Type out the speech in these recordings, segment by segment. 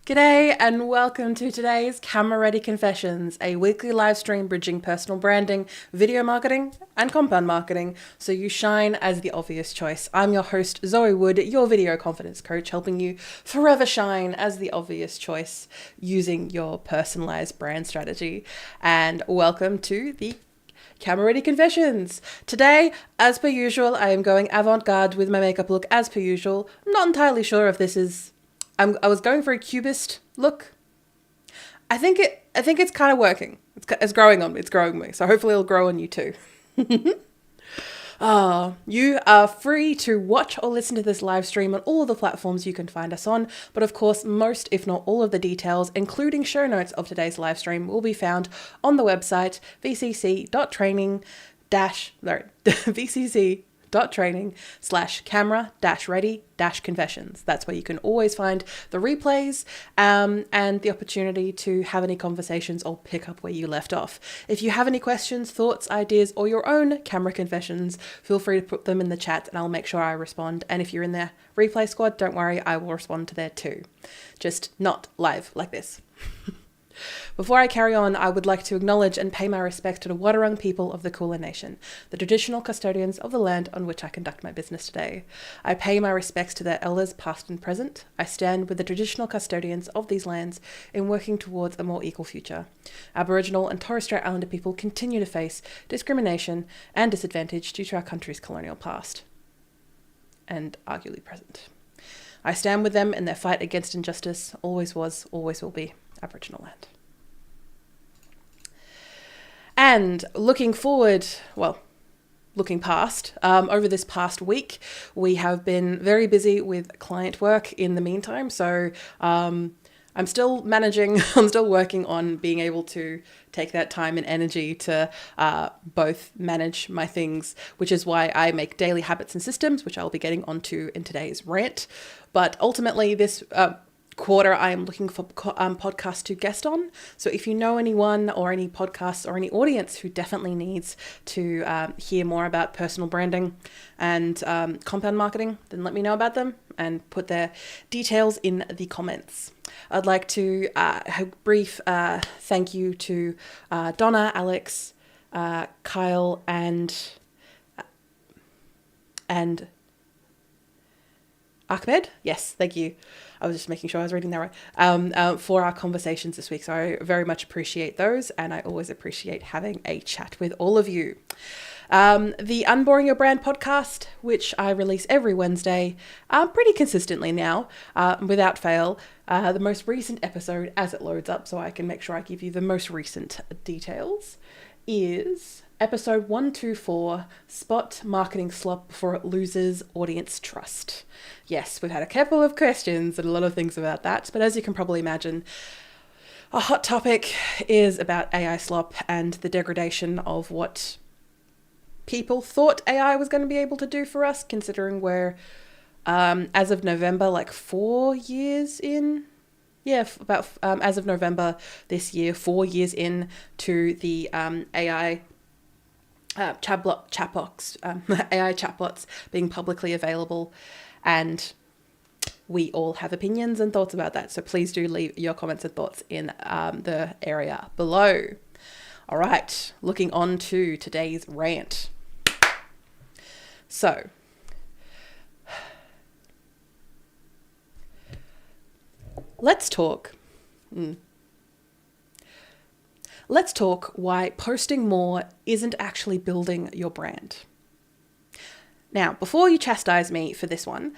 G'day and welcome to today's Camera Ready Confessions, a weekly live stream bridging personal branding, video marketing, and compound marketing so you shine as the obvious choice. I'm your host, Zoë Wood, your video confidence coach, helping you forever shine as the obvious choice using your personalized brand strategy. And welcome to the Camera Ready Confessions. Today, as per usual, I am going avant-garde with my makeup look as per usual. I'm not entirely sure if this is... I was going for a cubist look. I think it's kind of working. It's growing on me. It's growing me. So hopefully it'll grow on you too. You are free to watch or listen to this live stream on all of the platforms you can find us on. But of course, most, if not all of the details, including show notes of today's live stream, will be found on the website vcc.training/camera-ready-confessions. That's where you can always find the replays and the opportunity to have any conversations or pick up where you left off. If you have any questions, thoughts, ideas, or your own camera confessions, feel free to put them in the chat and I'll make sure I respond. And if you're in the replay squad, don't worry, I will respond to there too. Just not live like this. Before I carry on, I would like to acknowledge and pay my respect to the Wadawurrung people of the Kulin Nation, the traditional custodians of the land on which I conduct my business today. I pay my respects to their elders past and present. I stand with the traditional custodians of these lands in working towards a more equal future. Aboriginal and Torres Strait Islander people continue to face discrimination and disadvantage due to our country's colonial past, and arguably present. I stand with them in their fight against injustice, always was, always will be, Aboriginal land. And looking past, over this past week, we have been very busy with client work in the meantime. So I'm still working on being able to take that time and energy to both manage my things, which is why I make daily habits and systems, which I'll be getting onto in today's rant. But ultimately, this quarter, I am looking for podcasts to guest on. So if you know anyone or any podcasts or any audience who definitely needs to hear more about personal branding and compound marketing, then let me know about them and put their details in the comments. I'd like to have a brief thank you to Donna, Alex, Kyle, and Ahmed. Yes, thank you. I was just making sure I was reading that right. For our conversations this week. So I very much appreciate those. And I always appreciate having a chat with all of you. The Unboring Your Brand podcast, which I release every Wednesday, pretty consistently now, without fail. The most recent episode, as it loads up, so I can make sure I give you the most recent details, is episode 124, Spot Marketing Slop Before It Loses Audience Trust. Yes, we've had a couple of questions and a lot of things about that, but as you can probably imagine, a hot topic is about AI slop and the degradation of what people thought AI was going to be able to do for us, considering we're, as of November, like 4 years in. Yeah, as of November this year, 4 years in to the AI chatbots, AI chatbots being publicly available, and we all have opinions and thoughts about that. So please do leave your comments and thoughts in the area below. All right, looking on to today's rant. So, let's talk. Let's talk why posting more isn't actually building your brand. Now, before you chastise me for this one,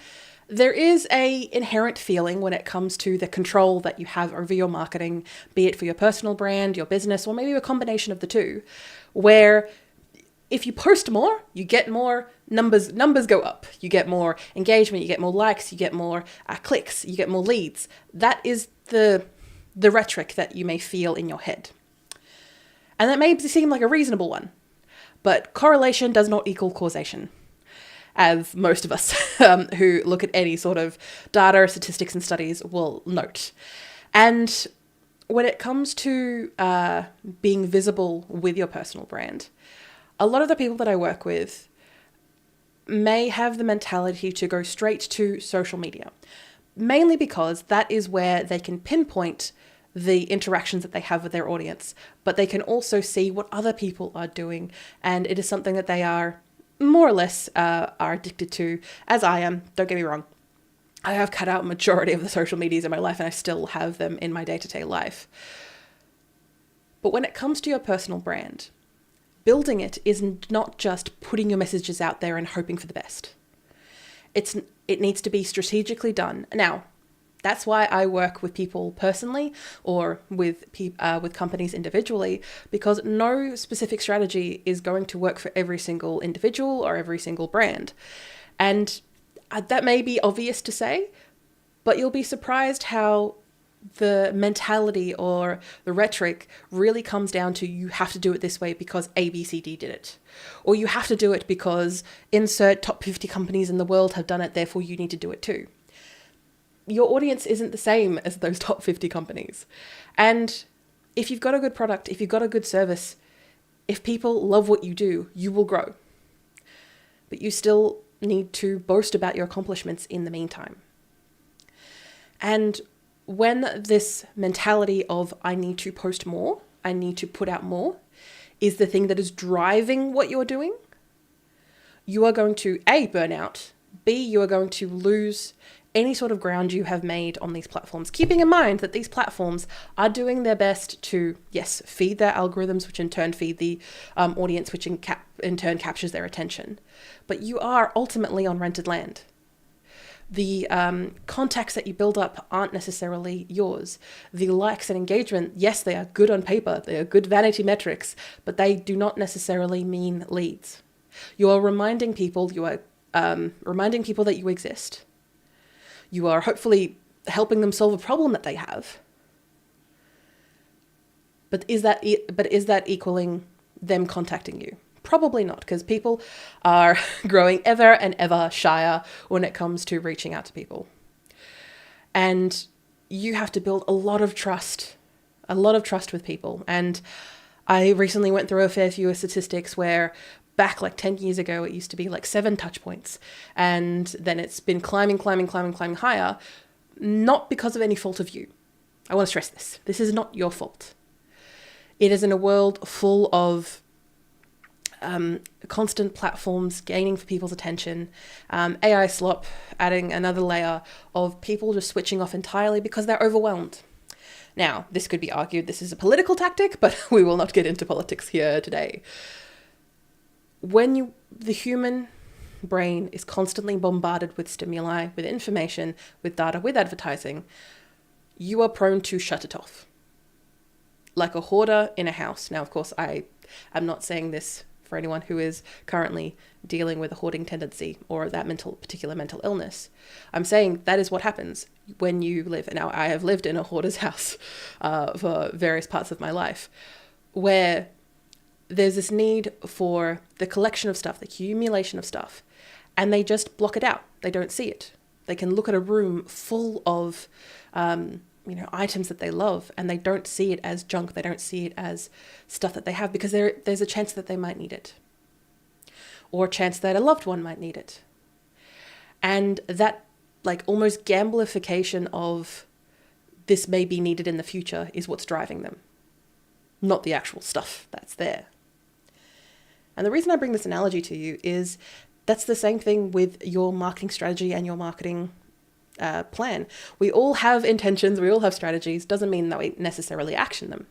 there is a inherent feeling when it comes to the control that you have over your marketing, be it for your personal brand, your business, or maybe a combination of the two, where if you post more, you get more numbers go up. You get more engagement, you get more likes, you get more clicks, you get more leads. That is the rhetoric that you may feel in your head. And that may seem like a reasonable one, but correlation does not equal causation, as most of us who look at any sort of data, statistics, and studies will note. And when it comes to being visible with your personal brand, a lot of the people that I work with may have the mentality to go straight to social media. mainly because that is where they can pinpoint the interactions that they have with their audience, but they can also see what other people are doing, and it is something that they are more or less are addicted to, as I am. Don't get me wrong. I have cut out a majority of the social medias in my life, and I still have them in my day-to-day life. But when it comes to your personal brand, building it is not just putting your messages out there and hoping for the best. It needs to be strategically done. Now, that's why I work with people personally or with companies individually, because no specific strategy is going to work for every single individual or every single brand. And that may be obvious to say, but you'll be surprised how the mentality or the rhetoric really comes down to you have to do it this way because ABCD did it. Or you have to do it because insert top 50 companies in the world have done it, therefore you need to do it too. Your audience isn't the same as those top 50 companies. And if you've got a good product, if you've got a good service, if people love what you do, you will grow. But you still need to boast about your accomplishments in the meantime. And when this mentality of I need to post more, I need to put out more, is the thing that is driving what you're doing, you are going to A, burn out, B, you are going to lose any sort of ground you have made on these platforms, keeping in mind that these platforms are doing their best to, yes, feed their algorithms, which in turn feed the audience, which in turn captures their attention. But you are ultimately on rented land. The contacts that you build up aren't necessarily yours. The likes and engagement, yes, they are good on paper. They are good vanity metrics, but they do not necessarily mean leads. You are reminding people that you exist. You are hopefully helping them solve a problem that they have. But is that equaling them contacting you? Probably not, because people are growing ever and ever shyer when it comes to reaching out to people. And you have to build a lot of trust with people. And I recently went through a fair few statistics where back like 10 years ago, it used to be like 7 touch points. And then it's been climbing higher, not because of any fault of you. I want to stress this. This is not your fault. It is in a world full of constant platforms gaining for people's attention, AI slop adding another layer of people just switching off entirely because they're overwhelmed. Now, this could be argued this is a political tactic, but we will not get into politics here today. When the human brain is constantly bombarded with stimuli, with information, with data, with advertising, you are prone to shut it off. Like a hoarder in a house. Now, of course, I am not saying this for anyone who is currently dealing with a hoarding tendency or that particular mental illness. I'm saying that is what happens when you live. And now I have lived in a hoarder's house for various parts of my life, where there's this need for the collection of stuff, the accumulation of stuff, and they just block it out. They don't see it. They can look at a room full of items that they love, and they don't see it as junk. They don't see it as stuff that they have because there's a chance that they might need it, or a chance that a loved one might need it. And that like almost gambleification of this may be needed in the future is what's driving them, not the actual stuff that's there. And the reason I bring this analogy to you is that's the same thing with your marketing strategy and your marketing plan. We all have intentions, we all have strategies, doesn't mean that we necessarily action them.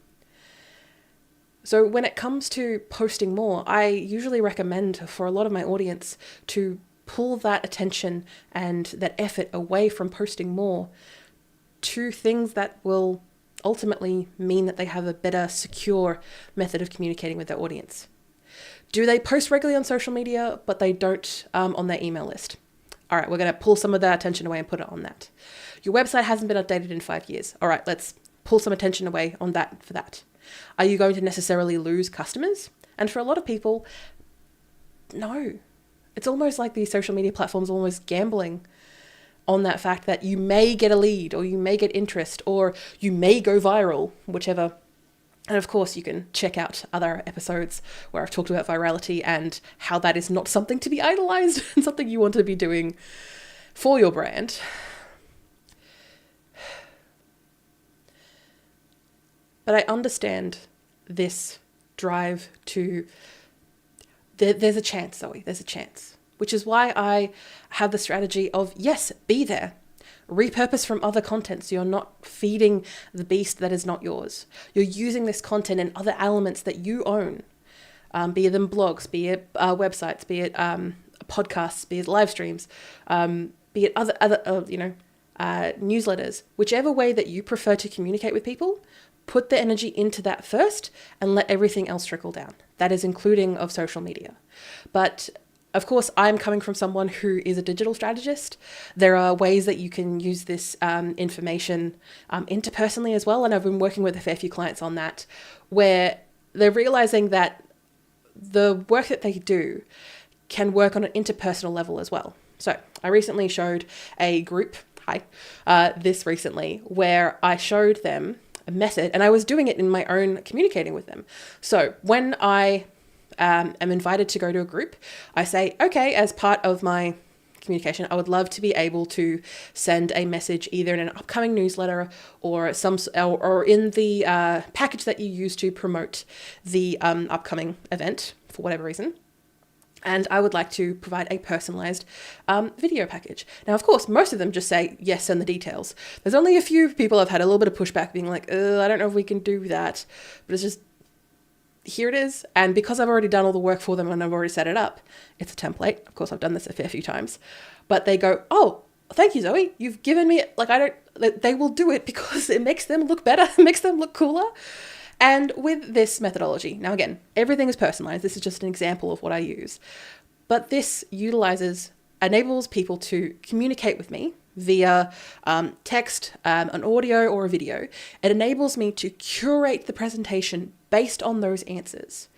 So when it comes to posting more, I usually recommend for a lot of my audience to pull that attention and that effort away from posting more to things that will ultimately mean that they have a better, secure method of communicating with their audience. Do they post regularly on social media, but they don't on their email list? All right, we're going to pull some of that attention away and put it on that. Your website hasn't been updated in 5 years. All right, let's pull some attention away on that for that. Are you going to necessarily lose customers? And for a lot of people, no. It's almost like these social media platforms are almost gambling on that fact that you may get a lead, or you may get interest, or you may go viral, whichever. And of course, you can check out other episodes where I've talked about virality and how that is not something to be idolized and something you want to be doing for your brand. But I understand this drive to, there's a chance, Zoe, there's a chance. Which is why I have the strategy of, yes, be there. Repurpose from other content so you're not feeding the beast that is not yours. You're using this content and other elements that you own, be it them blogs, be it websites, be it podcasts, be it live streams, be it other newsletters. Whichever way that you prefer to communicate with people, put the energy into that first and let everything else trickle down. That is including of social media. But of course, I'm coming from someone who is a digital strategist. There are ways that you can use this information interpersonally as well. And I've been working with a fair few clients on that, where they're realizing that the work that they do can work on an interpersonal level as well. So I recently showed a group, this recently, where I showed them a method, and I was doing it in my own communicating with them. So when I am invited to go to a group, I say, okay, as part of my communication, I would love to be able to send a message either in an upcoming newsletter or in the package that you use to promote the upcoming event for whatever reason. And I would like to provide a personalized video package. Now, of course, most of them just say yes and the details. There's only a few people I've had a little bit of pushback being like, I don't know if we can do that, but it's just, here it is. And because I've already done all the work for them and I've already set it up, it's a template. Of course, I've done this a fair few times, but they go, oh, thank you, Zoe. You've given me, they will do it because it makes them look better, it makes them look cooler. And with this methodology, now again, everything is personalized. This is just an example of what I use, but this enables people to communicate with me via text, an audio or a video. It enables me to curate the presentation based on those answers.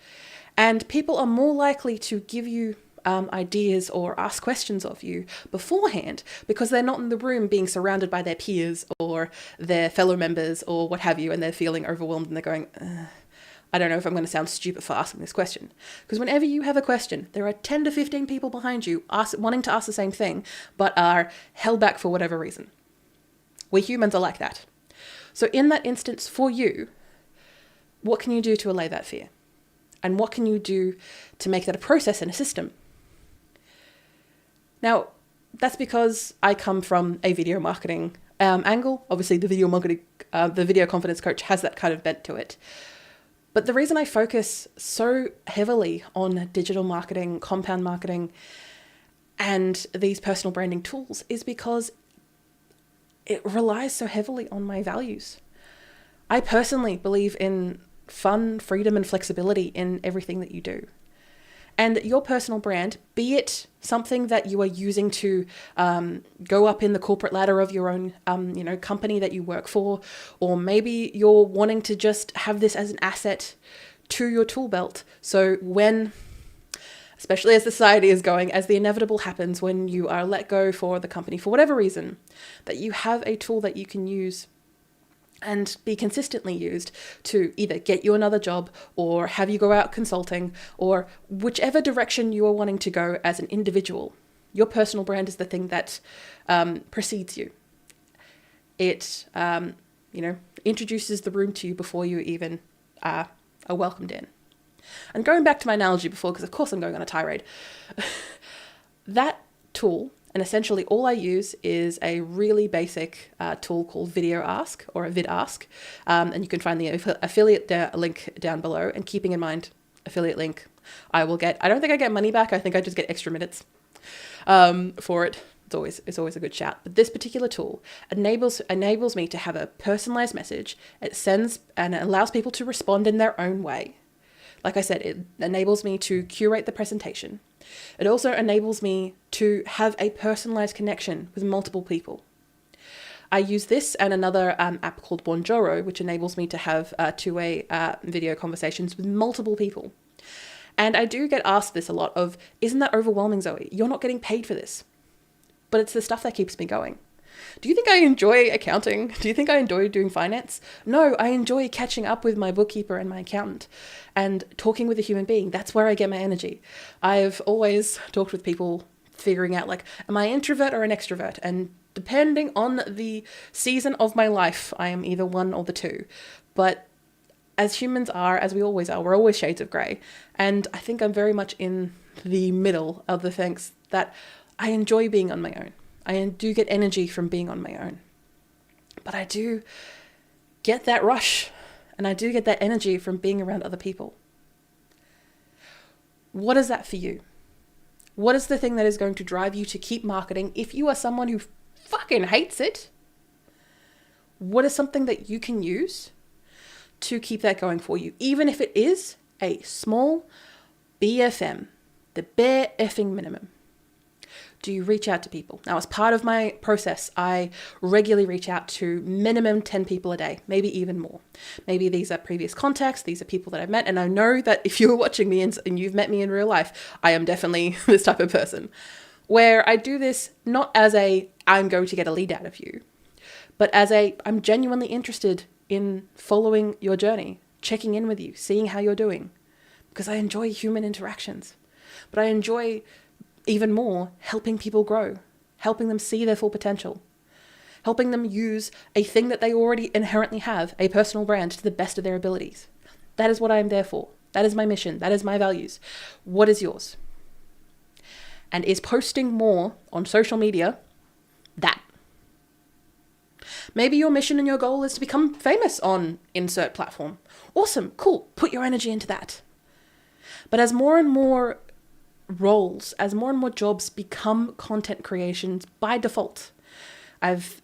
And people are more likely to give you ideas or ask questions of you beforehand because they're not in the room being surrounded by their peers or their fellow members or what have you, and they're feeling overwhelmed and they're going, I don't know if I'm going to sound stupid for asking this question. Because whenever you have a question, there are 10 to 15 people behind you wanting to ask the same thing, but are held back for whatever reason. We humans are like that. So in that instance for you, what can you do to allay that fear? And what can you do to make that a process and a system? Now, that's because I come from a video marketing angle. Obviously, the video confidence coach has that kind of bent to it. But the reason I focus so heavily on digital marketing, compound marketing, and these personal branding tools is because it relies so heavily on my values. I personally believe in fun, freedom, and flexibility in everything that you do. And your personal brand, be it something that you are using to go up in the corporate ladder of your own, company that you work for, or maybe you're wanting to just have this as an asset to your tool belt. So when, especially as society is going, as the inevitable happens when you are let go for the company for whatever reason, that you have a tool that you can use and be consistently used to either get you another job or have you go out consulting or whichever direction you are wanting to go as an individual. Your personal brand is the thing that precedes you. It, introduces the room to you before you even are welcomed in. And going back to my analogy before, because of course I'm going on a tirade, that tool, and essentially all I use is a really basic tool called Video Ask or a Vid Ask. And you can find the affiliate link down below. And keeping in mind, affiliate link, I don't think I get money back. I think I just get extra minutes for it. It's always a good shout. But this particular tool enables me to have a personalized message. It sends and it allows people to respond in their own way. Like I said, it enables me to curate the presentation. It also enables me to have a personalized connection with multiple people. I use this and another app called Bonjoro, which enables me to have two-way video conversations with multiple people. And I do get asked this a lot of, isn't that overwhelming, Zoe? You're not getting paid for this. But it's the stuff that keeps me going. Do you think I enjoy accounting? Do you think I enjoy doing finance? No, I enjoy catching up with my bookkeeper and my accountant and talking with a human being. That's where I get my energy. I've always talked with people figuring out, am I an introvert or an extrovert? And depending on the season of my life, I am either one or the two. But as humans are, as we always are, we're always shades of grey. And I think I'm very much in the middle of the things that I enjoy being on my own. I do get energy from being on my own. But I do get that rush and I do get that energy from being around other people. What is that for you? What is the thing that is going to drive you to keep marketing if you are someone who fucking hates it? What is something that you can use to keep that going for you? Even if it is a small BFM, the bare effing minimum. Do you reach out to people? Now, as part of my process, I regularly reach out to minimum 10 people a day, maybe even more. Maybe these are previous contacts, these are people that I've met, and I know that if you're watching me and you've met me in real life, I am definitely this type of person, where I do this not as I'm going to get a lead out of you, but as I'm genuinely interested in following your journey, checking in with you, seeing how you're doing, because I enjoy human interactions, but I enjoy even more helping people grow, helping them see their full potential, helping them use a thing that they already inherently have, a personal brand, to the best of their abilities. That is what I am there for. That is my mission. That is my values. What is yours? And is posting more on social media that? Maybe your mission and your goal is to become famous on insert platform. Awesome, cool. Put your energy into that. But as more and more roles, as more and more jobs become content creations by default, I've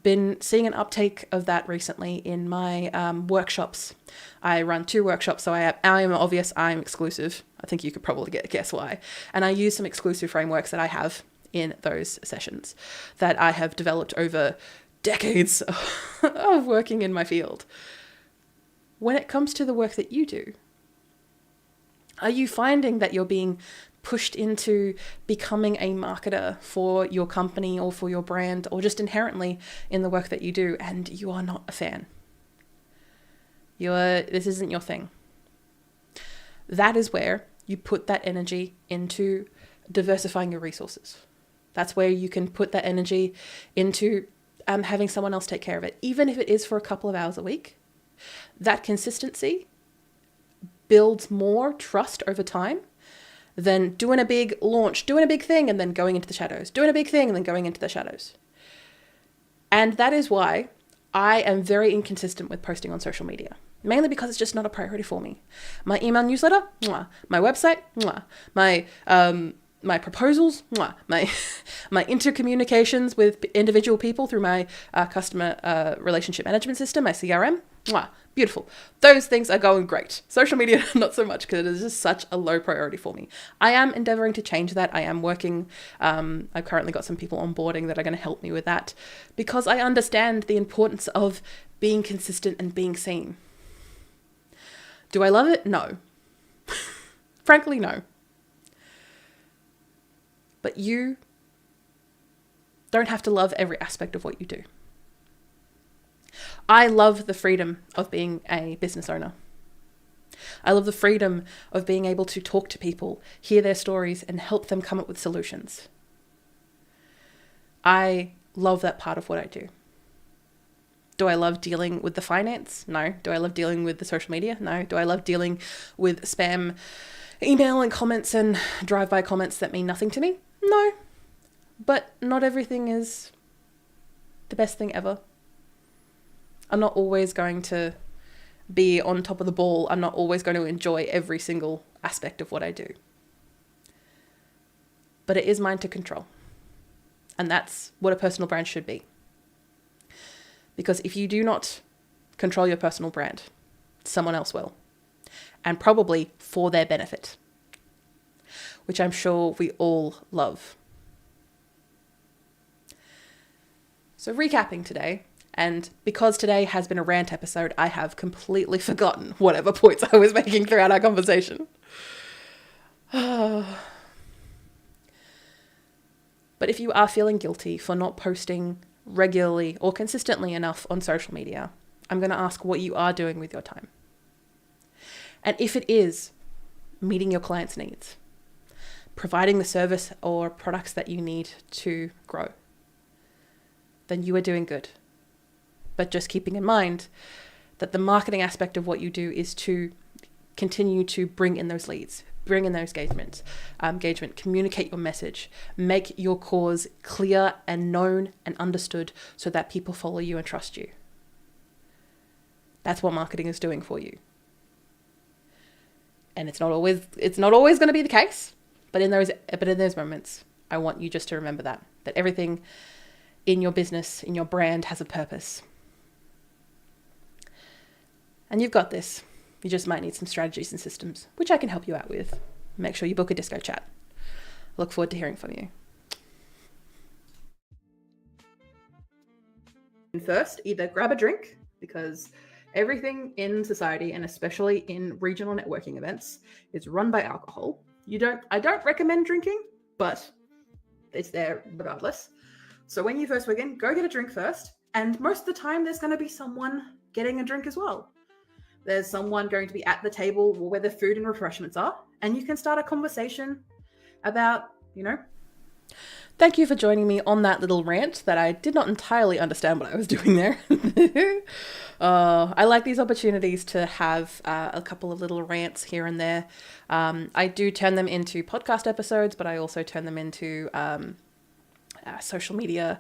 been seeing an uptake of that recently in my workshops. I run 2 workshops, so I'm exclusive. I think you could probably guess why. And I use some exclusive frameworks that I have in those sessions that I have developed over decades of working in my field. When it comes to the work that you do, are you finding that you're being pushed into becoming a marketer for your company or for your brand, or just inherently in the work that you do, and you are not a fan? This isn't your thing. That is where you put that energy into diversifying your resources. That's where you can put that energy into having someone else take care of it, even if it is for a couple of hours a week. That consistency builds more trust over time than doing a big launch, doing a big thing, and then going into the shadows, doing a big thing, and then going into the shadows. And that is why I am very inconsistent with posting on social media, mainly because it's just not a priority for me. My email newsletter, mwah. My website, mwah. My proposals, mwah. My intercommunications with individual people through my customer relationship management system, my CRM, mwah. Beautiful. Those things are going great. Social media, not so much, because it is just such a low priority for me. I am endeavoring to change that. I am working. I've currently got some people onboarding that are going to help me with that, because I understand the importance of being consistent and being seen. Do I love it? No. Frankly, no. But you don't have to love every aspect of what you do. I love the freedom of being a business owner. I love the freedom of being able to talk to people, hear their stories, and help them come up with solutions. I love that part of what I do. Do I love dealing with the finance? No. Do I love dealing with the social media? No. Do I love dealing with spam email and comments and drive-by comments that mean nothing to me? No. But not everything is the best thing ever. I'm not always going to be on top of the ball. I'm not always going to enjoy every single aspect of what I do. But it is mine to control. And that's what a personal brand should be. Because if you do not control your personal brand, someone else will. And probably for their benefit, which I'm sure we all love. So recapping today, and because today has been a rant episode, I have completely forgotten whatever points I was making throughout our conversation. But if you are feeling guilty for not posting regularly or consistently enough on social media, I'm going to ask what you are doing with your time. And if it is meeting your clients' needs, providing the service or products that you need to grow, then you are doing good. But just keeping in mind that the marketing aspect of what you do is to continue to bring in those leads, bring in those engagement, communicate your message, make your cause clear and known and understood so that people follow you and trust you. That's what marketing is doing for you. And it's not always going to be the case, but in those moments, I want you just to remember that everything in your business, in your brand has a purpose. And you've got this. You just might need some strategies and systems, which I can help you out with. Make sure you book a disco chat. Look forward to hearing from you. First, either grab a drink, because everything in society, and especially in regional networking events, is run by alcohol. I don't recommend drinking, but it's there regardless. So when you first begin, go get a drink first. And most of the time, there's going to be someone getting a drink as well. There's someone going to be at the table where the food and refreshments are, and you can start a conversation about, Thank you for joining me on that little rant that I did not entirely understand what I was doing there. I like these opportunities to have a couple of little rants here and there. I do turn them into podcast episodes, but I also turn them into social media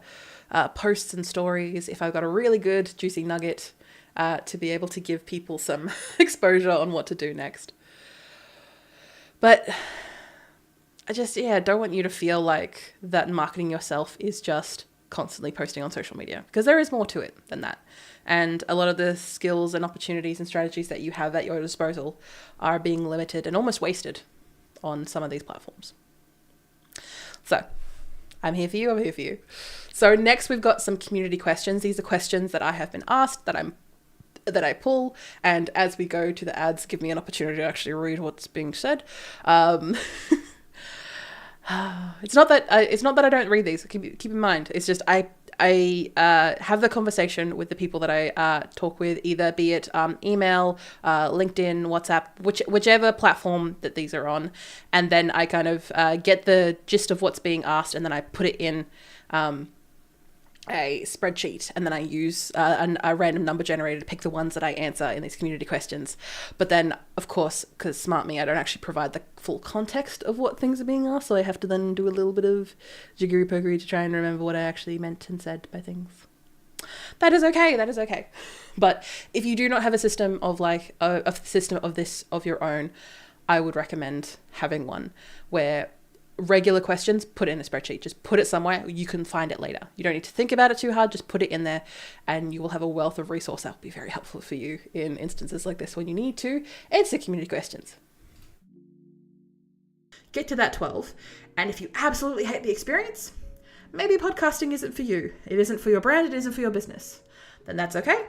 posts and stories if I've got a really good juicy nugget to be able to give people some exposure on what to do next. But I just, don't want you to feel like that marketing yourself is just constantly posting on social media, because there is more to it than that. And a lot of the skills and opportunities and strategies that you have at your disposal are being limited and almost wasted on some of these platforms. So I'm here for you. So next we've got some community questions. These are questions that I have been asked that I pull, and as we go to the ads, give me an opportunity to actually read what's being said. It's not that I don't read these. Keep in mind, it's just I have the conversation with the people that I talk with, either be it email, LinkedIn, WhatsApp, whichever platform that these are on, and then I kind of get the gist of what's being asked, and then I put it in a spreadsheet, and then I use a random number generator to pick the ones that I answer in these community questions. But then, of course, because smart me, I don't actually provide the full context of what things are being asked, so I have to then do a little bit of jiggery-pokery to try and remember what I actually meant and said by things. That is okay. But if you do not have a system of of your own, I would recommend having one where regular questions, put it in a spreadsheet. Just put it somewhere. You can find it later. You don't need to think about it too hard. Just put it in there, and you will have a wealth of resource that will be very helpful for you in instances like this when you need to answer community questions. Get to that 12, and if you absolutely hate the experience, maybe podcasting isn't for you. It isn't for your brand. It isn't for your business. Then that's okay.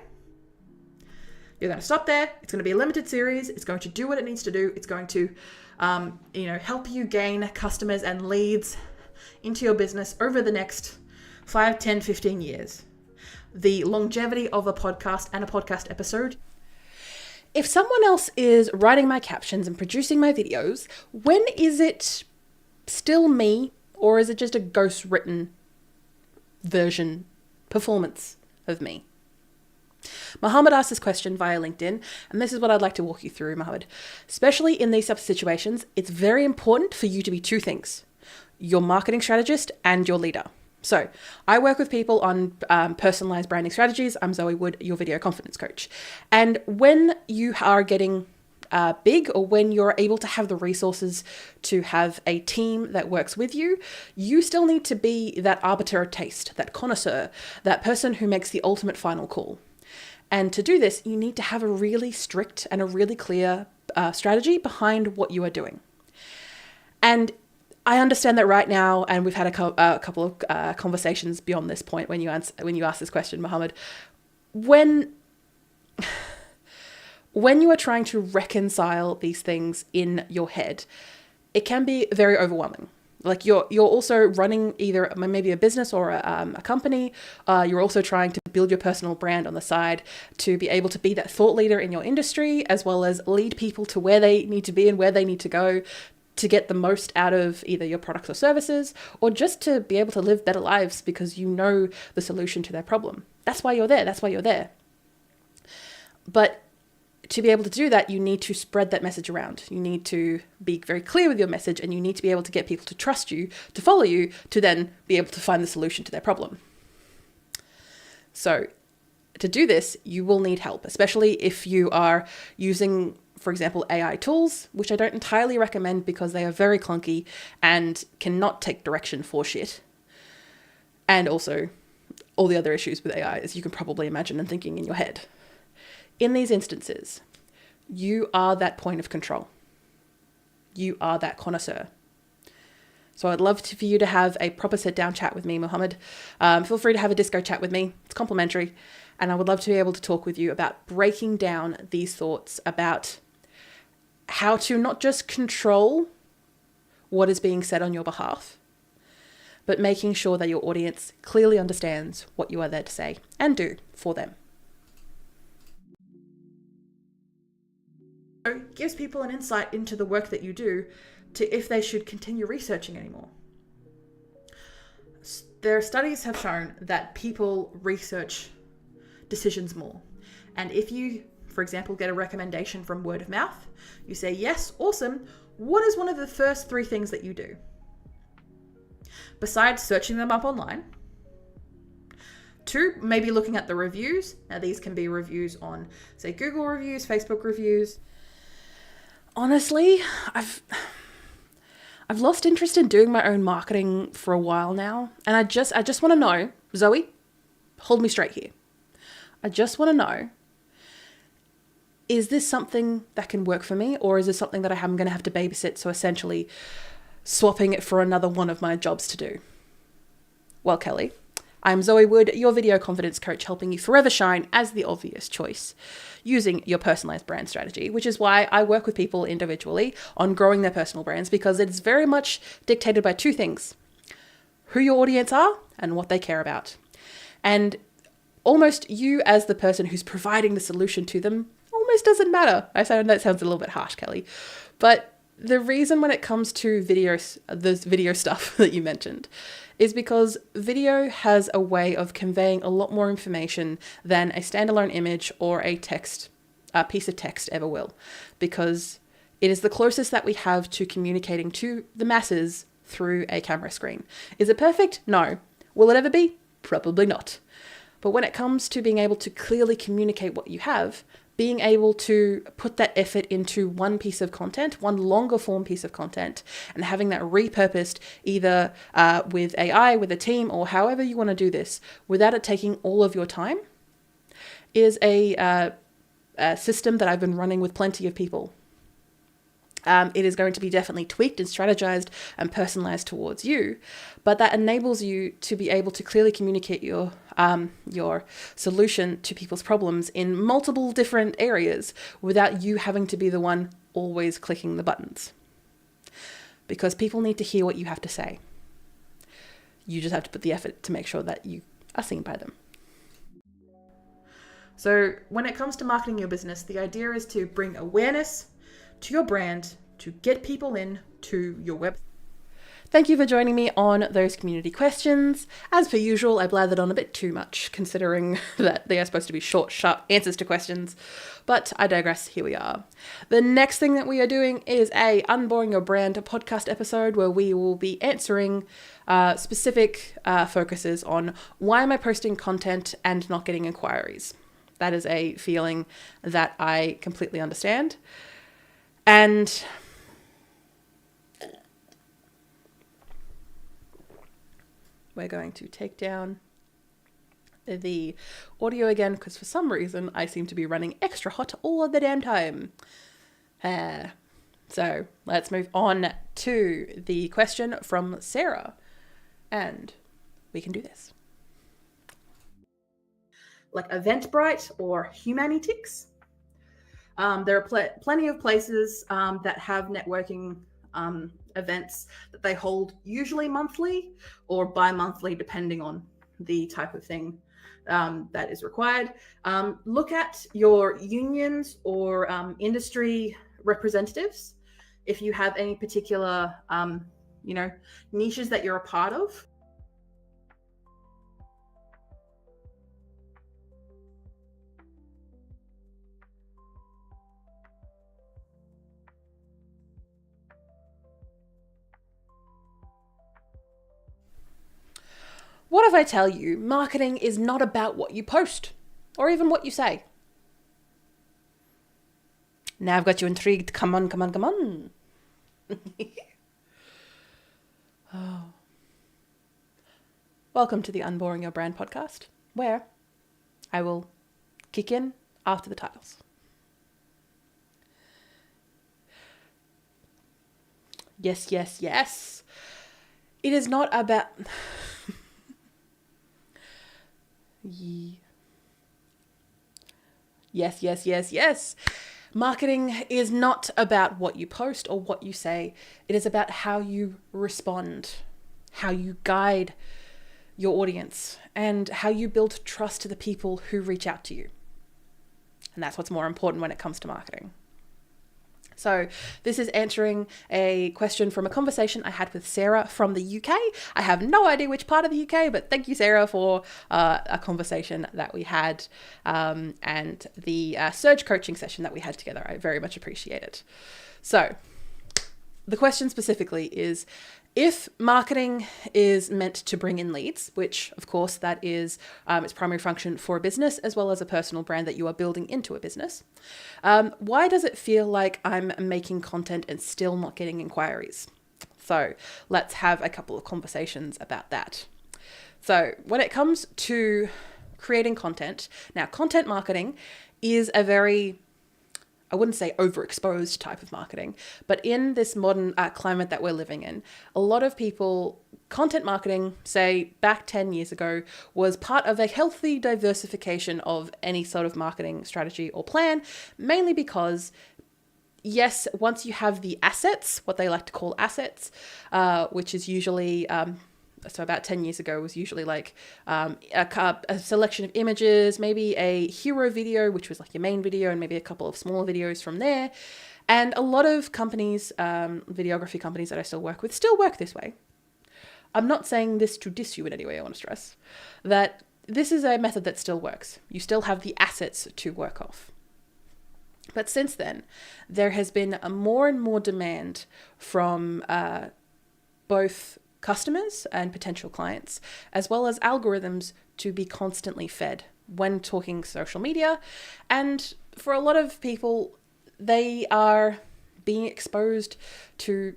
You're going to stop there. It's going to be a limited series. It's going to do what it needs to do. It's going to help you gain customers and leads into your business over the next 5, 10, 15 years. The longevity of a podcast and a podcast episode. If someone else is writing my captions and producing my videos, when is it still me, or is it just a ghost written version performance of me? Mohammed asked this question via LinkedIn, and this is what I'd like to walk you through, Mohammed. Especially in these types of situations, it's very important for you to be two things: your marketing strategist and your leader. So I work with people on personalized branding strategies. I'm Zoë Wood, your video confidence coach. And when you are getting big, or when you're able to have the resources to have a team that works with you, you still need to be that arbiter of taste, that connoisseur, that person who makes the ultimate final call. And to do this, you need to have a really strict and a really clear strategy behind what you are doing. And I understand that right now, and we've had a couple of conversations beyond this point when you ask this question, Mohammed, when you are trying to reconcile these things in your head, it can be very overwhelming. Like you're also running either maybe a business or a company. You're also trying to build your personal brand on the side to be able to be that thought leader in your industry, as well as lead people to where they need to be and where they need to go to get the most out of either your products or services, or just to be able to live better lives because you know the solution to their problem. That's why you're there. But to be able to do that, you need to spread that message around. You need to be very clear with your message, and you need to be able to get people to trust you, to follow you, to then be able to find the solution to their problem. So to do this, you will need help, especially if you are using, for example, AI tools, which I don't entirely recommend because they are very clunky and cannot take direction for shit. And also all the other issues with AI, as you can probably imagine and thinking in your head. In these instances, you are that point of control. You are that connoisseur. So I'd love for you to have a proper sit-down chat with me, Mohammed. Feel free to have a disco chat with me. It's complimentary. And I would love to be able to talk with you about breaking down these thoughts about how to not just control what is being said on your behalf, but making sure that your audience clearly understands what you are there to say and do for them. So it gives people an insight into the work that you do to if they should continue researching anymore. Their studies have shown that people research decisions more. And if you, for example, get a recommendation from word of mouth, you say, yes, awesome. What is one of the first 3 things that you do? Besides searching them up online. 2, maybe looking at the reviews. Now these can be reviews on, say, Google reviews, Facebook reviews. Honestly, I've lost interest in doing my own marketing for a while now. And I just want to know, Zoe, hold me straight here. I just want to know, is this something that can work for me? Or is this something that I'm going to have to babysit? So essentially swapping it for another one of my jobs to do. Well, Kelly, I'm Zoë Wood, your video confidence coach, helping you forever shine as the obvious choice using your personalized brand strategy, which is why I work with people individually on growing their personal brands, because it's very much dictated by 2 things: who your audience are and what they care about. And almost you as the person who's providing the solution to them almost doesn't matter. I know that sounds a little bit harsh, Kelly, but the reason when it comes to videos, this video stuff that you mentioned, is because video has a way of conveying a lot more information than a standalone image or a piece of text ever will, because it is the closest that we have to communicating to the masses through a camera screen. Is it perfect? No. Will it ever be? Probably not. But when it comes to being able to clearly communicate what you have, being able to put that effort into one piece of content, one longer form piece of content, and having that repurposed either with AI, with a team, or however you want to do this, without it taking all of your time, is a system that I've been running with plenty of people. It is going to be definitely tweaked and strategized and personalized towards you, but that enables you to be able to clearly communicate your solution to people's problems in multiple different areas without you having to be the one always clicking the buttons. Because people need to hear what you have to say. You just have to put the effort to make sure that you are seen by them. So when it comes to marketing your business, the idea is to bring awareness to your brand, to get people in to your website. Thank you for joining me on those community questions. As per usual, I blathered on a bit too much, considering that they are supposed to be short, sharp answers to questions, but I digress. Here we are. The next thing that we are doing is a Unboring Your Brand podcast episode where we will be answering specific focuses on why am I posting content and not getting inquiries. That is a feeling that I completely understand. And we're going to take down the audio again, because for some reason I seem to be running extra hot all of the damn time. So let's move on to the question from Sarah, and we can do this. Like Eventbrite or Humanitix. There are plenty of places that have networking events that they hold, usually monthly or bi-monthly, depending on the type of thing that is required. Look at your unions or industry representatives if you have any particular niches that you're a part of. What if I tell you marketing is not about what you post or even what you say? Now I've got you intrigued. Come on, come on, come on. Oh. Welcome to the Unboring Your Brand podcast, where I will kick in after the titles. Yes, yes, yes. It is not about... Yes, yes, yes, yes. Marketing is not about what you post or what you say. It is about how you respond, how you guide your audience, and how you build trust to the people who reach out to you. And that's what's more important when it comes to marketing. So this is answering a question from a conversation I had with Sarah from the UK. I have no idea which part of the UK, but thank you, Sarah, for a conversation that we had and the surge coaching session that we had together. I very much appreciate it. So the question specifically is, if marketing is meant to bring in leads, which of course that is its primary function for a business as well as a personal brand that you are building into a business, why does it feel like I'm making content and still not getting inquiries? So let's have a couple of conversations about that. So when it comes to creating content, now content marketing is a very, I wouldn't say overexposed type of marketing, but in this modern climate that we're living in, a lot of people, content marketing, say back 10 years ago, was part of a healthy diversification of any sort of marketing strategy or plan, mainly because yes, once you have the assets, what they like to call assets, which is usually... so about 10 years ago was usually like a selection of images, maybe a hero video, which was like your main video, and maybe a couple of smaller videos from there. And a lot of companies, videography companies that I still work with, still work this way. I'm not saying this to diss you in any way. I want to stress that this is a method that still works. You still have the assets to work off. But since then, there has been a more and more demand from both customers and potential clients, as well as algorithms to be constantly fed when talking social media. And for a lot of people, they are being exposed to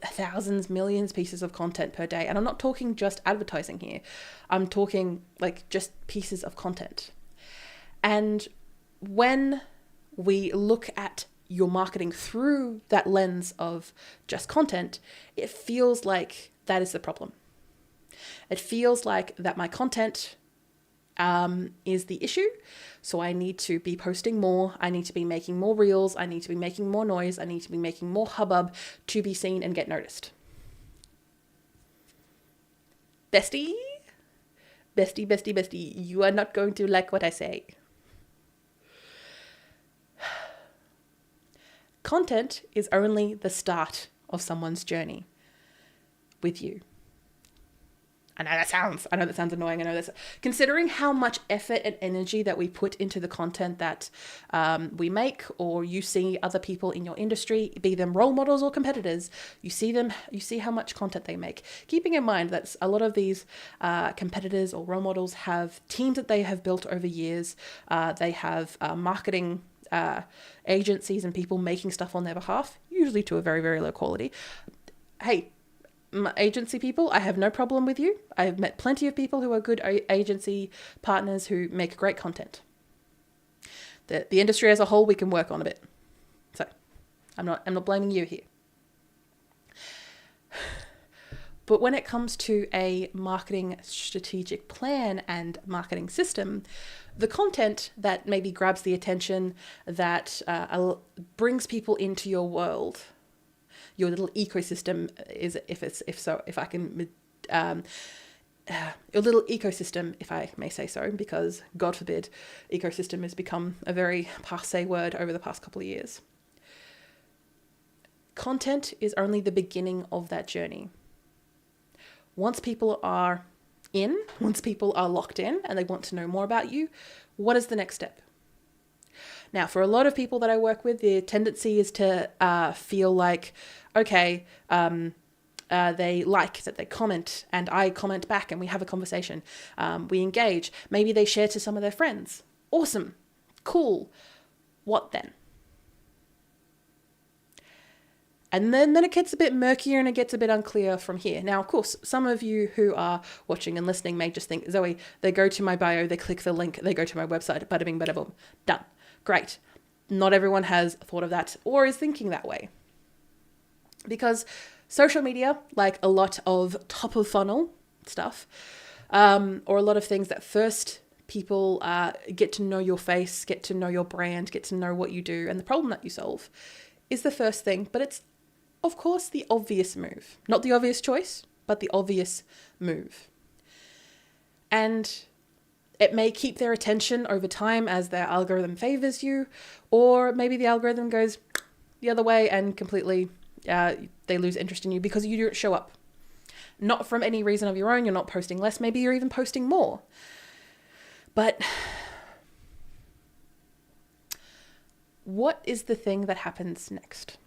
thousands, millions pieces of content per day. And I'm not talking just advertising here. I'm talking like just pieces of content. And when we look at your marketing through that lens of just content, it feels like that is the problem. It feels like that my content is the issue. So I need to be posting more. I need to be making more reels. I need to be making more noise. I need to be making more hubbub to be seen and get noticed. Bestie, bestie, bestie, bestie, you are not going to like what I say. Content is only the start of someone's journey with you. I know that sounds annoying. I know that's considering how much effort and energy that we put into the content that we make, or you see other people in your industry, be them role models or competitors, you see how much content they make. Keeping in mind that a lot of these competitors or role models have teams that they have built over years. They have marketing agencies and people making stuff on their behalf, usually to a very, very low quality. Hey, agency people, I have no problem with you. I have met plenty of people who are good agency partners who make great content. The industry as a whole, we can work on a bit. So I'm not blaming you here. But when it comes to a marketing strategic plan and marketing system, the content that maybe grabs the attention, that brings people into your world, your little ecosystem is, your little ecosystem, if I may say so, because God forbid, ecosystem has become a very passé word over the past couple of years. Content is only the beginning of that journey. Once people are locked in and they want to know more about you, what is the next step? Now, for a lot of people that I work with, the tendency is to feel like, okay, they like, that they comment, and I comment back and we have a conversation. We engage. Maybe they share to some of their friends. Awesome. Cool. What then? And then it gets a bit murkier and it gets a bit unclear from here. Now, of course, some of you who are watching and listening may just think, Zoe, they go to my bio, they click the link, they go to my website, bada bing, bada boom, done. Great. Not everyone has thought of that or is thinking that way. Because social media, like a lot of top of funnel stuff, or a lot of things that first people get to know your face, get to know your brand, get to know what you do and the problem that you solve, is the first thing. But it's, of course, the obvious move. Not the obvious choice, but the obvious move. And it may keep their attention over time as their algorithm favors you, or maybe the algorithm goes the other way and completely they lose interest in you because you don't show up. Not from any reason of your own. You're not posting less. Maybe you're even posting more. But what is the thing that happens next?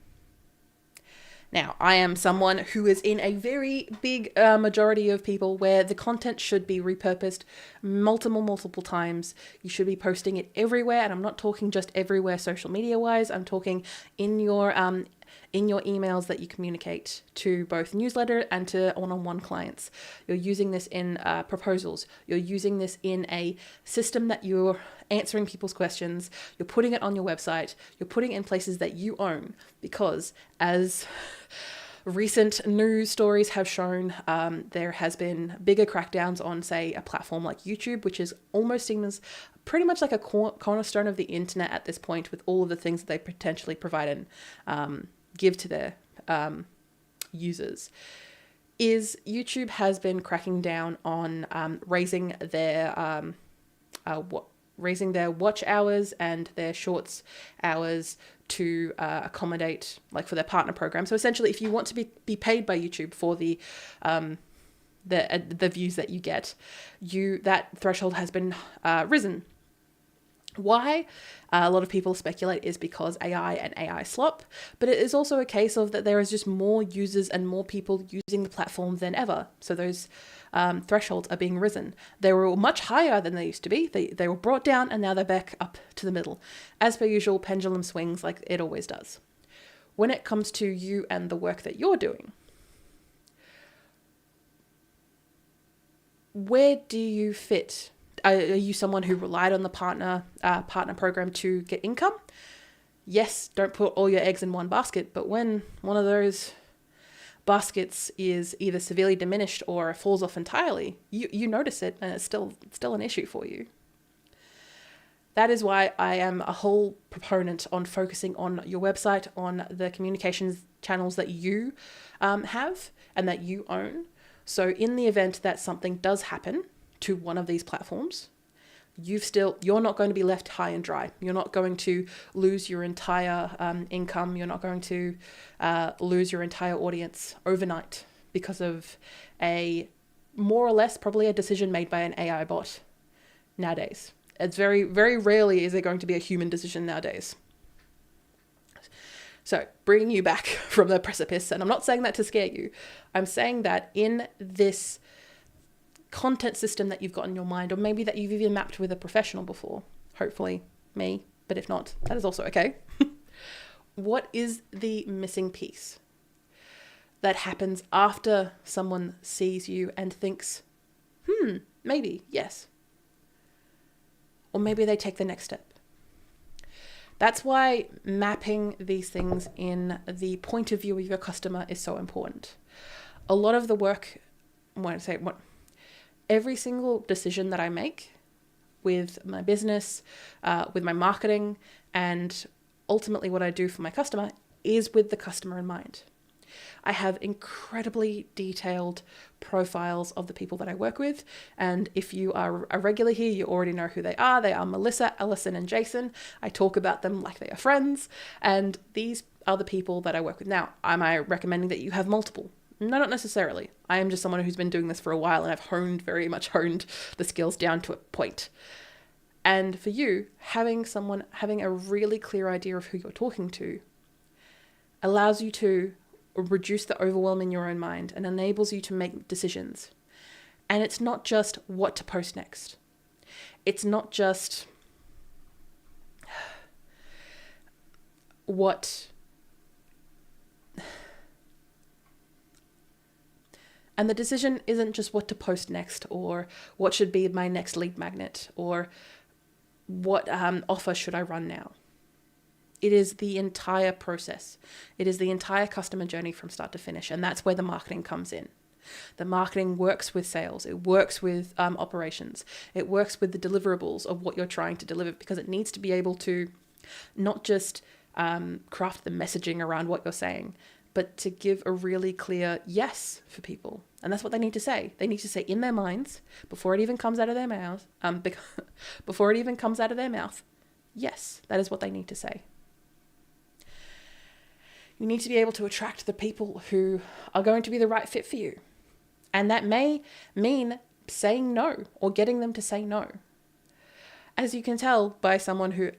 Now, I am someone who is in a very big majority of people where the content should be repurposed multiple times. You should be posting it everywhere. And I'm not talking just everywhere social media wise. I'm talking in your emails that you communicate to both newsletter and to one-on-one clients. You're using this in proposals. You're using this in a system that you're answering people's questions. You're putting it on your website. You're putting it in places that you own, because as recent news stories have shown, there has been bigger crackdowns on, say, a platform like YouTube, which is almost seen as pretty much like a cornerstone of the internet at this point, with all of the things that they potentially provide and give to their users. Is YouTube has been cracking down on raising their watch hours and their shorts hours to accommodate, like, for their partner program. So essentially, if you want to be paid by YouTube for the views that you get, that threshold has been risen. Why? A lot of people speculate is because AI and AI slop, but it is also a case of that there is just more users and more people using the platform than ever. So those thresholds are being risen. They were much higher than they used to be. They were brought down and now they're back up to the middle. As per usual, pendulum swings like it always does. When it comes to you and the work that you're doing, where do you fit? Are you someone who relied on the partner program to get income? Yes, don't put all your eggs in one basket, but when one of those baskets is either severely diminished or falls off entirely, you notice it, and it's still an issue for you. That is why I am a whole proponent on focusing on your website, on the communications channels that you have and that you own. So in the event that something does happen to one of these platforms, you're not going to be left high and dry. You're not going to lose your entire income. You're not going to lose your entire audience overnight because of a more or less probably a decision made by an AI bot nowadays. It's very, very rarely is it going to be a human decision nowadays. So bringing you back from the precipice, and I'm not saying that to scare you. I'm saying that in this content system that you've got in your mind, or maybe that you've even mapped with a professional before, hopefully me, but if not, that is also okay. What is the missing piece that happens after someone sees you and thinks, maybe, yes. Or maybe they take the next step. That's why mapping these things in the point of view of your customer is so important. A lot of the work, every single decision that I make with my business, with my marketing, and ultimately what I do for my customer is with the customer in mind. I have incredibly detailed profiles of the people that I work with. And if you are a regular here, you already know who they are. They are Melissa, Allison, and Jason. I talk about them like they are friends. And these are the people that I work with. Now, am I recommending that you have multiple? No, not necessarily. I am just someone who's been doing this for a while, and I've very much honed the skills down to a point. And for you, having a really clear idea of who you're talking to allows you to reduce the overwhelm in your own mind and enables you to make decisions. And it's not just what to post next. It's not just what... And the decision isn't just what to post next or what should be my next lead magnet or what offer should I run now. It is the entire process. It is the entire customer journey from start to finish. And that's where the marketing comes in. The marketing works with sales. It works with operations. It works with the deliverables of what you're trying to deliver, because it needs to be able to not just craft the messaging around what you're saying, but to give a really clear yes for people. And that's what they need to say. They need to say in their minds, before it even comes out of their mouth, yes, that is what they need to say. You need to be able to attract the people who are going to be the right fit for you. And that may mean saying no or getting them to say no. As you can tell by someone who,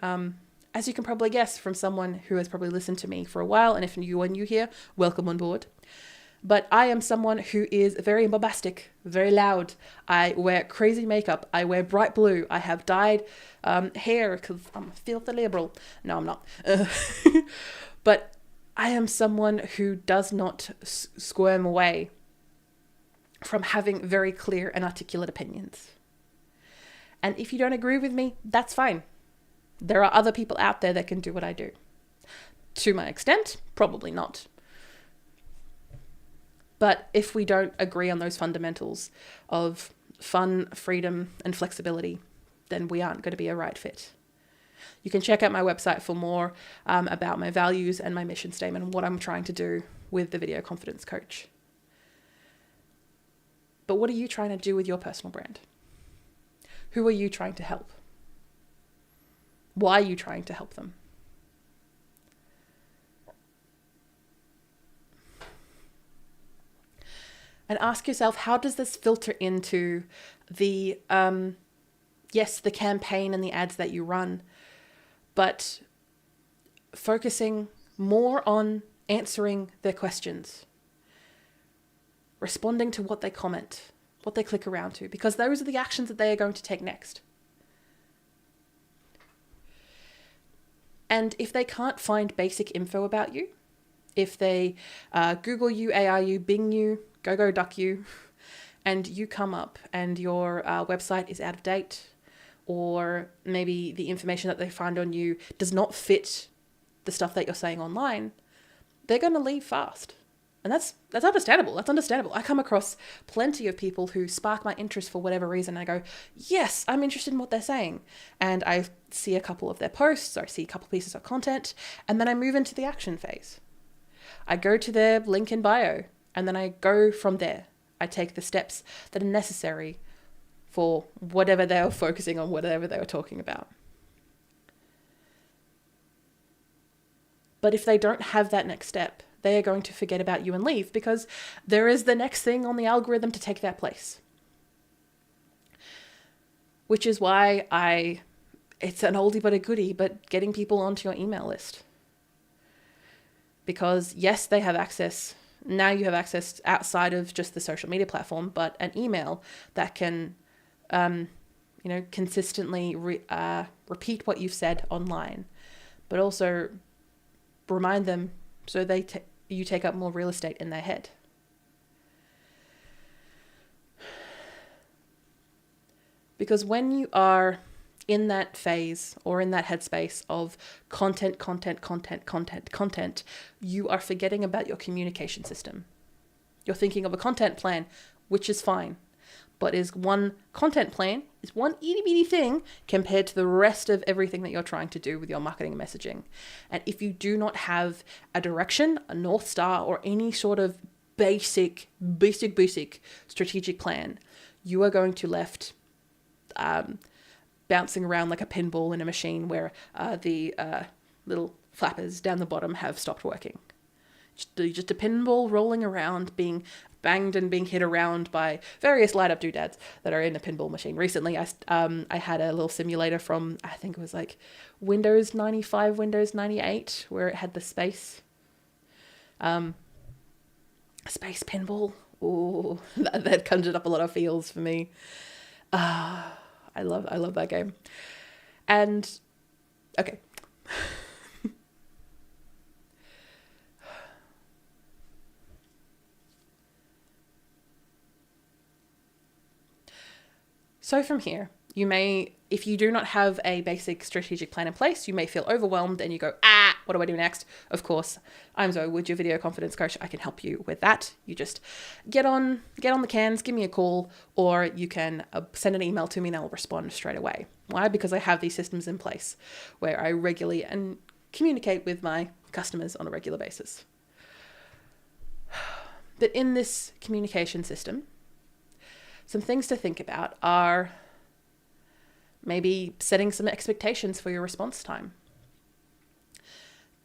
as you can probably guess from someone who has probably listened to me for a while, and if you are new here, welcome on board. But I am someone who is very bombastic, very loud. I wear crazy makeup. I wear bright blue. I have dyed hair because I'm a filthy liberal. No, I'm not. But I am someone who does not squirm away from having very clear and articulate opinions. And if you don't agree with me, that's fine. There are other people out there that can do what I do. To my extent, probably not. But if we don't agree on those fundamentals of fun, freedom, and flexibility, then we aren't going to be a right fit. You can check out my website for more about my values and my mission statement and what I'm trying to do with the Video Confidence Coach. But what are you trying to do with your personal brand? Who are you trying to help? Why are you trying to help them? And ask yourself, how does this filter into the, the campaign and the ads that you run, but focusing more on answering their questions, responding to what they comment, what they click around to, because those are the actions that they are going to take next. And if they can't find basic info about you, if they Google you, AI you, Bing you, go duck you, and you come up and your website is out of date, or maybe the information that they find on you does not fit the stuff that you're saying online, they're going to leave fast. And that's understandable. That's understandable. I come across plenty of people who spark my interest for whatever reason. I go, yes, I'm interested in what they're saying. And I see a couple of their posts, or I see a couple pieces of content, and then I move into the action phase. I go to their link in bio, and then I go from there. I take the steps that are necessary for whatever they were focusing on, whatever they were talking about. But if they don't have that next step, they are going to forget about you and leave, because there is the next thing on the algorithm to take that place. Which is why it's an oldie but a goodie, but getting people onto your email list. Because yes, they have access. Now you have access outside of just the social media platform, but an email that can, consistently repeat what you've said online, but also remind them so you take up more real estate in their head. Because when you are in that phase or in that headspace of content, you are forgetting about your communication system. You're thinking of a content plan, which is fine, but is one content plan is one itty bitty thing compared to the rest of everything that you're trying to do with your marketing and messaging. And if you do not have a direction, a North Star, or any sort of basic strategic plan, you are going to left bouncing around like a pinball in a machine where the little flappers down the bottom have stopped working. Just a pinball rolling around, being banged and being hit around by various light-up doodads that are in a pinball machine. Recently, I had a little simulator from, I think it was like Windows 95, Windows 98, where it had the space. Space pinball. Ooh, that conjured up a lot of feels for me. I love that game. And okay. So from here, you may, if you do not have a basic strategic plan in place, you may feel overwhelmed and you go, what do I do next? Of course, I'm Zoë Wood, your video confidence coach. I can help you with that. You just get on the cans, give me a call, or you can send an email to me and I'll respond straight away. Why? Because I have these systems in place where I regularly and communicate with my customers on a regular basis. But in this communication system, some things to think about are maybe setting some expectations for your response time,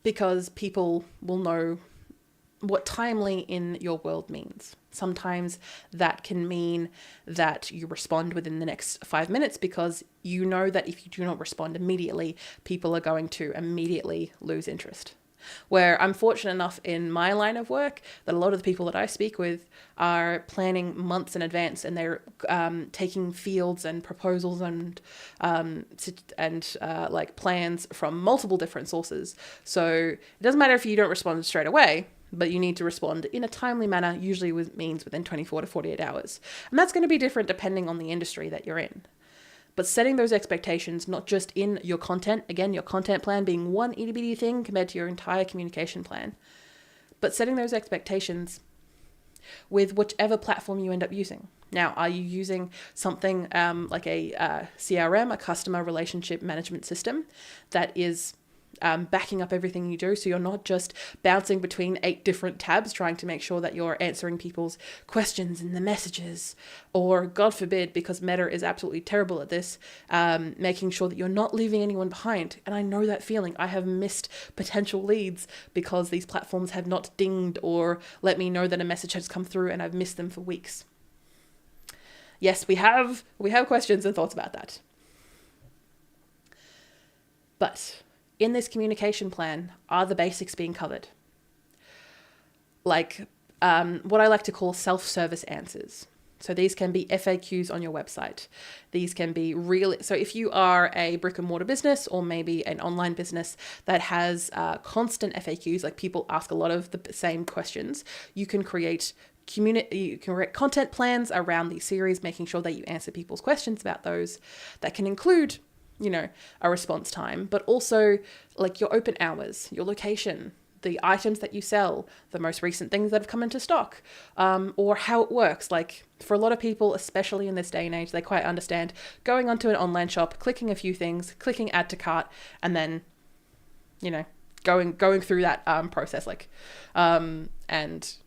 because people will know what timely in your world means. Sometimes that can mean that you respond within the next 5 minutes, because you know that if you do not respond immediately, people are going to immediately lose interest. Where I'm fortunate enough in my line of work that a lot of the people that I speak with are planning months in advance, and they're taking fields and proposals and like plans from multiple different sources. So it doesn't matter if you don't respond straight away, but you need to respond in a timely manner, usually means within 24 to 48 hours. And that's going to be different depending on the industry that you're in. But setting those expectations, not just in your content, again, your content plan being one itty bitty thing compared to your entire communication plan, but setting those expectations with whichever platform you end up using. Now, are you using something like a CRM, a customer relationship management system, that is backing up everything you do, so you're not just bouncing between 8 different tabs trying to make sure that you're answering people's questions in the messages, or God forbid, because Meta is absolutely terrible at this, making sure that you're not leaving anyone behind. And I know that feeling. I have missed potential leads because these platforms have not dinged or let me know that a message has come through, and I've missed them for weeks. Yes, we have questions and thoughts about that. But in this communication plan, are the basics being covered? Like what I like to call self-service answers. So these can be FAQs on your website. These can be so if you are a brick and mortar business, or maybe an online business that has constant FAQs, like people ask a lot of the same questions, you can create content plans around these series, making sure that you answer people's questions about those. That can include, a response time, but also like your open hours, your location, the items that you sell, the most recent things that have come into stock, or how it works. Like for a lot of people, especially in this day and age, they quite understand going onto an online shop, clicking a few things, clicking add to cart, and then, going through that process, and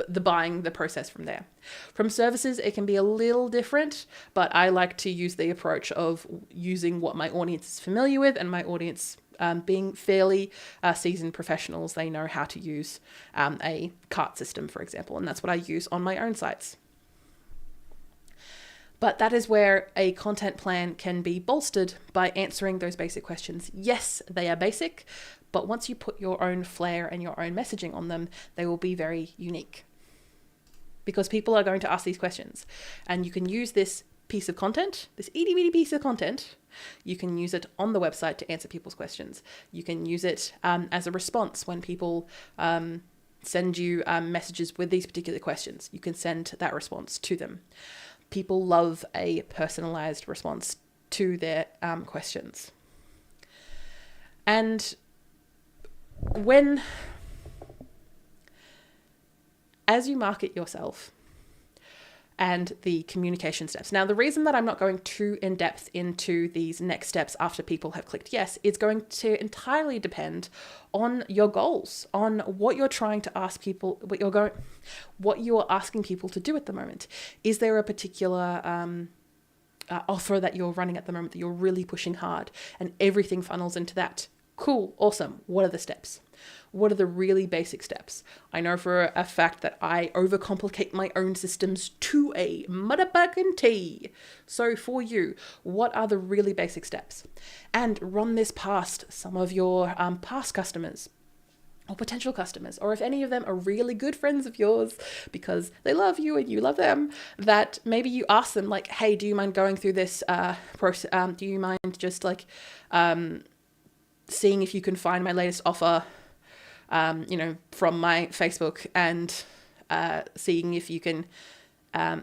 the buying the process from there. From services, it can be a little different, but I like to use the approach of using what my audience is familiar with, and my audience being fairly seasoned professionals. They know how to use a cart system, for example, and that's what I use on my own sites. But that is where a content plan can be bolstered by answering those basic questions. Yes, they are basic, but once you put your own flair and your own messaging on them, they will be very unique, because people are going to ask these questions. And you can use this piece of content, this itty bitty piece of content, you can use it on the website to answer people's questions. You can use it as a response when people send you messages with these particular questions. You can send that response to them. People love a personalized response to their questions. And as you market yourself and the communication steps. Now, the reason that I'm not going too in depth into these next steps after people have clicked yes is going to entirely depend on your goals, on what you're trying to ask people, what you are asking people to do at the moment. Is there a particular offer that you're running at the moment that you're really pushing hard, and everything funnels into that? Cool, awesome. What are the steps? What are the really basic steps? I know for a fact that I overcomplicate my own systems to a motherfucking T. So for you, what are the really basic steps? And run this past some of your past customers. or potential customers, or if any of them are really good friends of yours because they love you and you love them, that maybe you ask them like, hey, do you mind going through this process? Do you mind just like seeing if you can find my latest offer, from my Facebook, and seeing if you can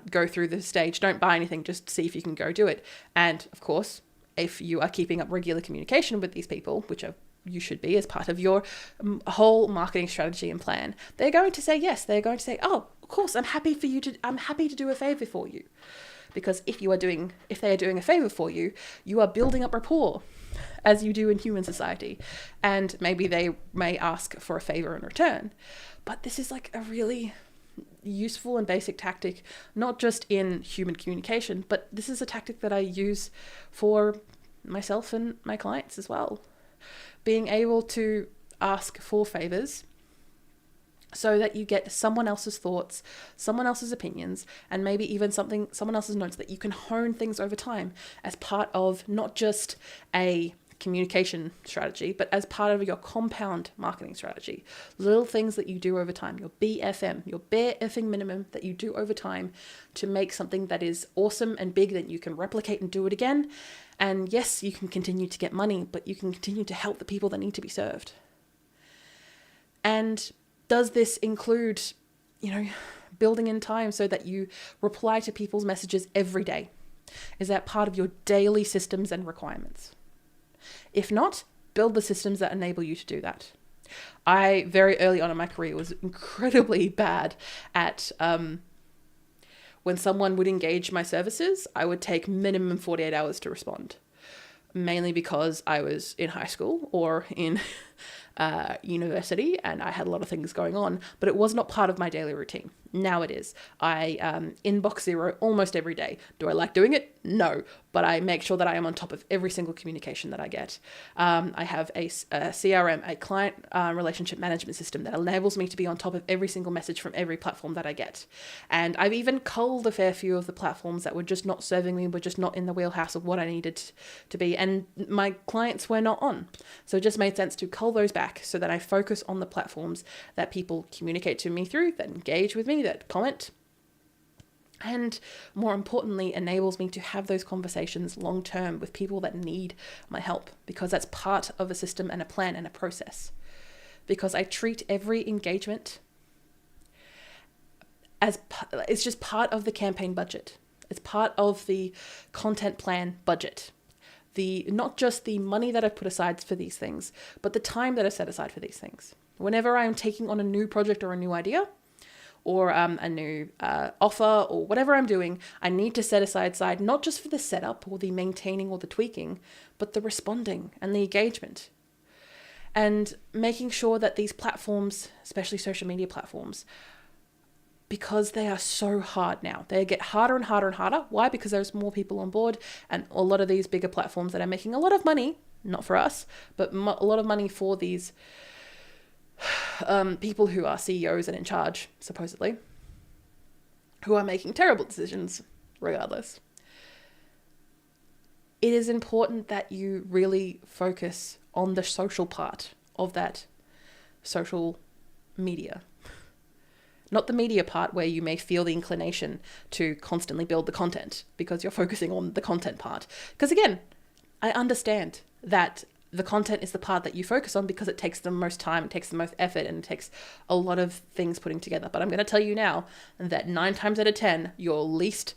go through the stage. Don't buy anything, just see if you can go do it. And of course, if you are keeping up regular communication with these people, which you should be as part of your whole marketing strategy and plan, they're going to say yes. They're going to say, oh, of course, I'm happy to do a favor for you. Because if they are doing a favor for you, you are building up rapport, as you do in human society. And maybe they may ask for a favor in return. But this is like a really useful and basic tactic, not just in human communication, but this is a tactic that I use for myself and my clients as well. Being able to ask for favors so that you get someone else's thoughts, someone else's opinions, and maybe even someone else's notes, that you can hone things over time as part of not just a communication strategy, but as part of your compound marketing strategy. Little things that you do over time, your BFM, your bare effing minimum that you do over time to make something that is awesome and big that you can replicate and do it again. And yes, you can continue to get money, but you can continue to help the people that need to be served. And does this include, building in time so that you reply to people's messages every day? Is that part of your daily systems and requirements? If not, build the systems that enable you to do that. I, very early on in my career, was incredibly bad at when someone would engage my services, I would take minimum 48 hours to respond. Mainly because I was in high school or in university and I had a lot of things going on, but it was not part of my daily routine. Now it is. I inbox zero almost every day. Do I like doing it? No, but I make sure that I am on top of every single communication that I get. I have a CRM, a client relationship management system that enables me to be on top of every single message from every platform that I get. And I've even culled a fair few of the platforms that were just not serving me, were just not in the wheelhouse of what I needed to be. And my clients were not on. So it just made sense to cull those back so that I focus on the platforms that people communicate to me through, that engage with me, that comment, and more importantly, enables me to have those conversations long term with people that need my help, because that's part of a system and a plan and a process. Because I treat every engagement as it's just part of the campaign budget. It's part of the content plan budget. Not just the money that I put aside for these things, but the time that I set aside for these things. Whenever I'm taking on a new project or a new idea, or a new offer, or whatever I'm doing, I need to set aside not just for the setup or the maintaining or the tweaking, but the responding and the engagement. And making sure that these platforms, especially social media platforms, because they are so hard now, they get harder and harder and harder. Why? Because there's more people on board, and a lot of these bigger platforms that are making a lot of money, not for us, but a lot of money for these people who are CEOs and in charge, supposedly, who are making terrible decisions regardless. It is important that you really focus on the social part of that social media. Not the media part where you may feel the inclination to constantly build the content because you're focusing on the content part. Because again, I understand that the content is the part that you focus on because it takes the most time, it takes the most effort, and it takes a lot of things putting together. But I'm going to tell you now that 9 times out of 10, your least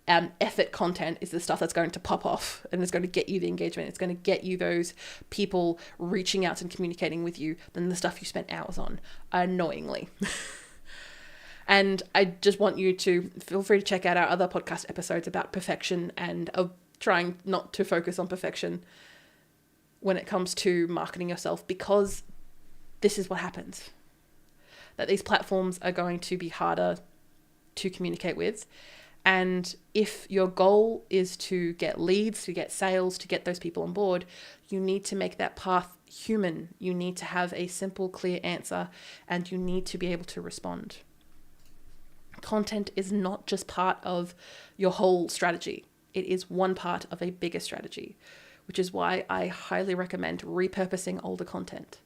effort content is the stuff that's going to pop off and it's going to get you the engagement. It's going to get you those people reaching out and communicating with you than the stuff you spent hours on, annoyingly. And I just want you to feel free to check out our other podcast episodes about perfection and of trying not to focus on perfection when it comes to marketing yourself, because this is what happens. That these platforms are going to be harder to communicate with. And if your goal is to get leads, to get sales, to get those people on board, you need to make that path human. You need to have a simple, clear answer, and you need to be able to respond. Content is not just part of your whole strategy. It is one part of a bigger strategy, which is why I highly recommend repurposing older content.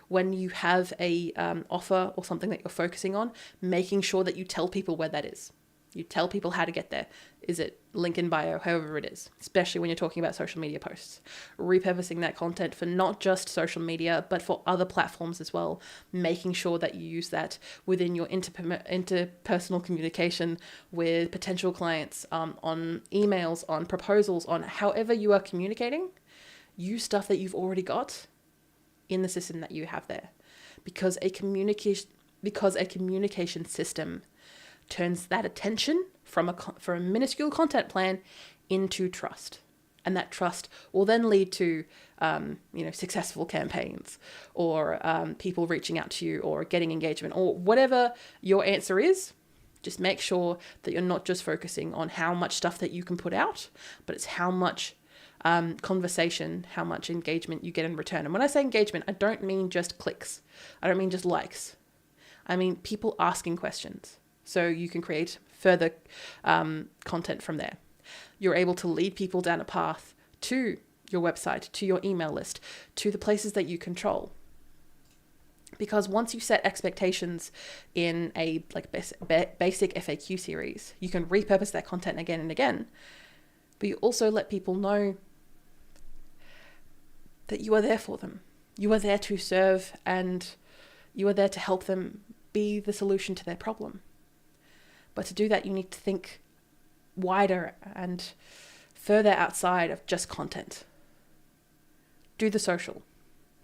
when you have a offer or something that you're focusing on, making sure that you tell people where that is. You tell people how to get there. Is it link in bio, however it is, especially when you're talking about social media posts. Repurposing that content for not just social media, but for other platforms as well. Making sure that you use that within your interpersonal communication with potential clients, on emails, on proposals, on however you are communicating. Use stuff that you've already got in the system that you have there. Because a communication system turns that attention from a minuscule content plan into trust. And that trust will then lead to, successful campaigns, or people reaching out to you, or getting engagement, or whatever your answer is. Just make sure that you're not just focusing on how much stuff that you can put out, but it's how much conversation, how much engagement you get in return. And when I say engagement, I don't mean just clicks. I don't mean just likes. I mean people asking questions. So you can create further content from there. You're able to lead people down a path to your website, to your email list, to the places that you control. Because once you set expectations in a basic FAQ series, you can repurpose that content again and again. But you also let people know that you are there for them. You are there to serve, and you are there to help them be the solution to their problem. But to do that, you need to think wider and further outside of just content. Do the social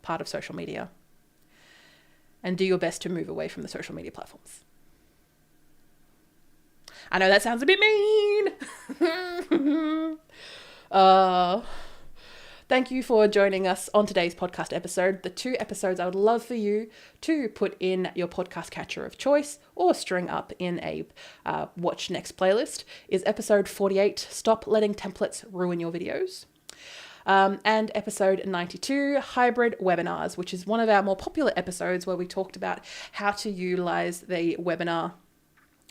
part of social media, and do your best to move away from the social media platforms. I know that sounds a bit mean. Thank you for joining us on today's podcast episode. The 2 episodes I would love for you to put in your podcast catcher of choice or string up in a watch next playlist is episode 48, Stop Letting Templates Ruin Your Videos. And episode 92, Hybrid Webinars, which is one of our more popular episodes where we talked about how to utilize the webinar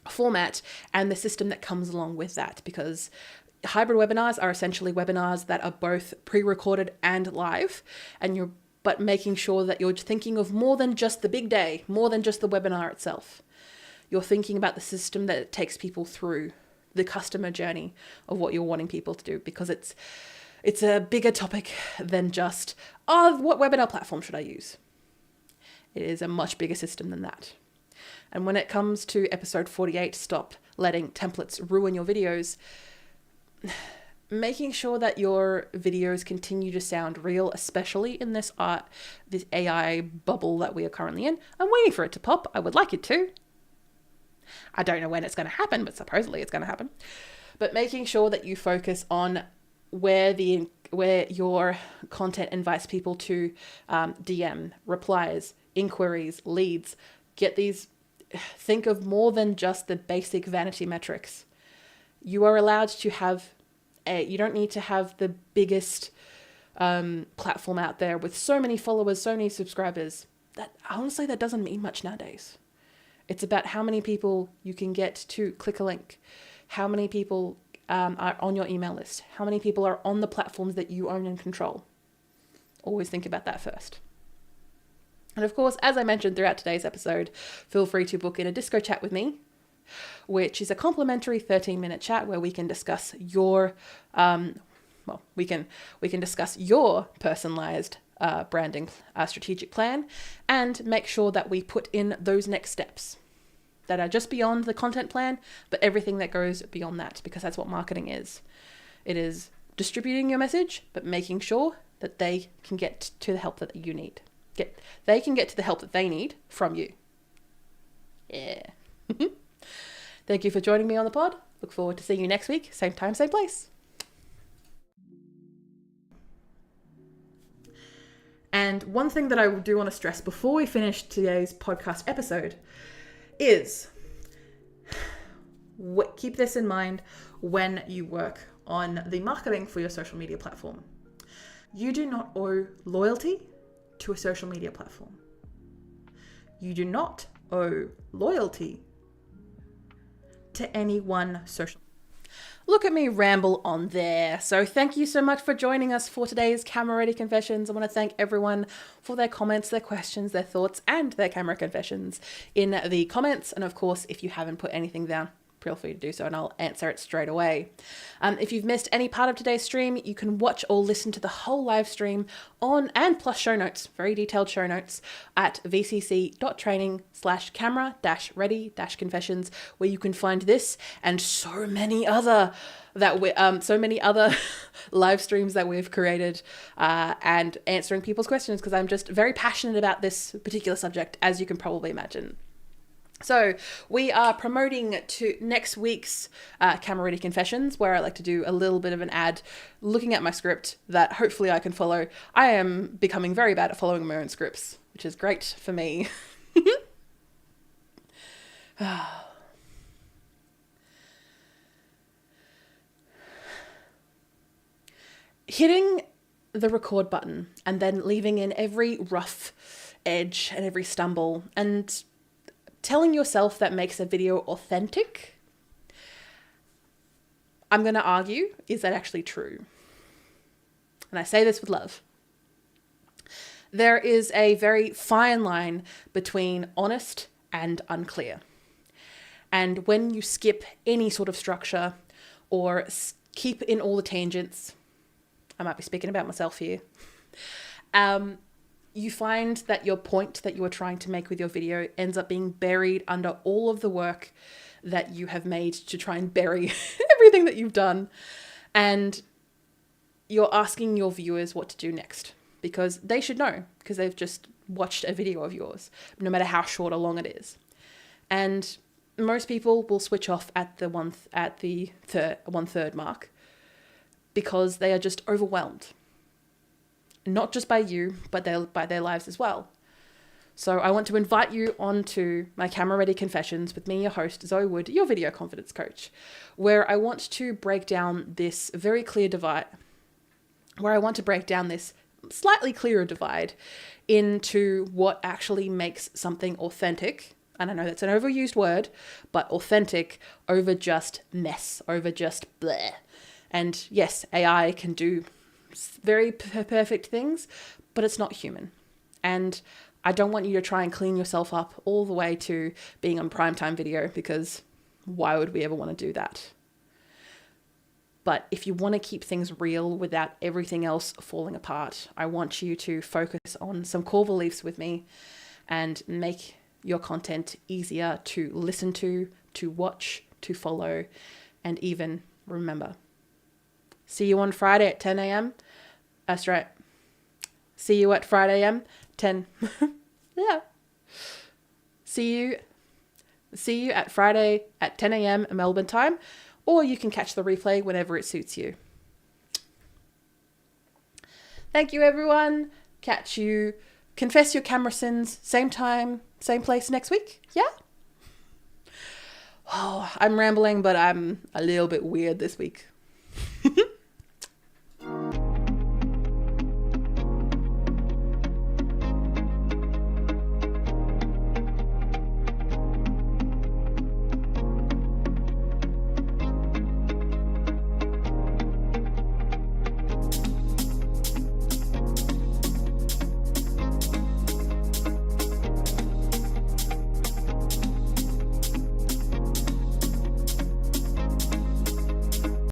format and the system that comes along with that, because hybrid webinars are essentially webinars that are both pre-recorded and live, but making sure that you're thinking of more than just the big day, more than just the webinar itself. You're thinking about the system that it takes people through, the customer journey of what you're wanting people to do, because it's a bigger topic than just, what webinar platform should I use? It is a much bigger system than that. And when it comes to episode 48, Stop Letting Templates Ruin Your Videos, making sure that your videos continue to sound real, especially in this AI bubble that we are currently in. I'm waiting for it to pop. I would like it to. I don't know when it's going to happen, but supposedly it's going to happen. But making sure that you focus on where your content invites people to DM, replies, inquiries, leads. Think of more than just the basic vanity metrics. You are allowed to have you don't need to have the biggest platform out there with so many followers, so many subscribers. That doesn't mean much nowadays. It's about how many people you can get to click a link, how many people are on your email list, how many people are on the platforms that you own and control. Always think about that first. And of course, as I mentioned throughout today's episode, feel free to book in a disco chat with me, which is a complimentary 13-minute chat where we can discuss your discuss your personalized branding strategic plan, and make sure that we put in those next steps that are just beyond the content plan, but everything that goes beyond that, because that's what marketing is. It is distributing your message, but making sure that they can get to the help that you need. They can get to the help that they need from you. Yeah. Thank you for joining me on the pod. Look forward to seeing you next week. Same time, same place. And one thing that I do want to stress before we finish today's podcast episode is keep this in mind when you work on the marketing for your social media platform. You do not owe loyalty to a social media platform. You do not owe loyalty to any one social. Look at me ramble on there. So thank you so much for joining us for today's Camera Ready Confessions. I want to thank everyone for their comments, their questions, their thoughts, and their camera confessions in the comments. And of course, if you haven't put anything down, feel free to do so and I'll answer it straight away. If you've missed any part of today's stream, you can watch or listen to the whole live stream on and plus show notes, very detailed show notes at vcc.training/camera-ready-confessions, where you can find this and so many other live streams that we've created and answering people's questions, because I'm just very passionate about this particular subject, as you can probably imagine. So we are promoting to next week's Camera Ready Confessions, where I like to do a little bit of an ad looking at my script that hopefully I can follow. I am becoming very bad at following my own scripts, which is great for me. Hitting the record button and then leaving in every rough edge and every stumble and telling yourself that makes a video authentic, I'm going to argue, is that actually true? And I say this with love. There is a very fine line between honest and unclear. And when you skip any sort of structure or keep in all the tangents, I might be speaking about myself here, you find that your point that you are trying to make with your video ends up being buried under all of the work that you have made to try and bury everything that you've done. And you're asking your viewers what to do next, because they should know, because they've just watched a video of yours, no matter how short or long it is. And most people will switch off at the one third mark because they are just overwhelmed. Not just by you, but by their lives as well. So I want to invite you onto my Camera Ready Confessions with me, your host, Zoë Wood, your video confidence coach, where I want to break down this very clear divide, where I want to break down this slightly clearer divide into what actually makes something authentic. And I know that's an overused word, but authentic over just mess, over just bleh. And yes, AI can do very perfect things, but it's not human. And I don't want you to try and clean yourself up all the way to being on primetime video, because why would we ever want to do that? But if you want to keep things real without everything else falling apart, I want you to focus on some core beliefs with me and make your content easier to listen to watch, to follow, and even remember. See you on Friday at 10 a.m. That's right. See you at Friday a.m. 10. Yeah. See you at Friday at 10 a.m. Melbourne time, or you can catch the replay whenever it suits you. Thank you, everyone. Catch you. Confess your camera sins. Same time, same place next week. Yeah? Oh, I'm rambling, but I'm a little bit weird this week.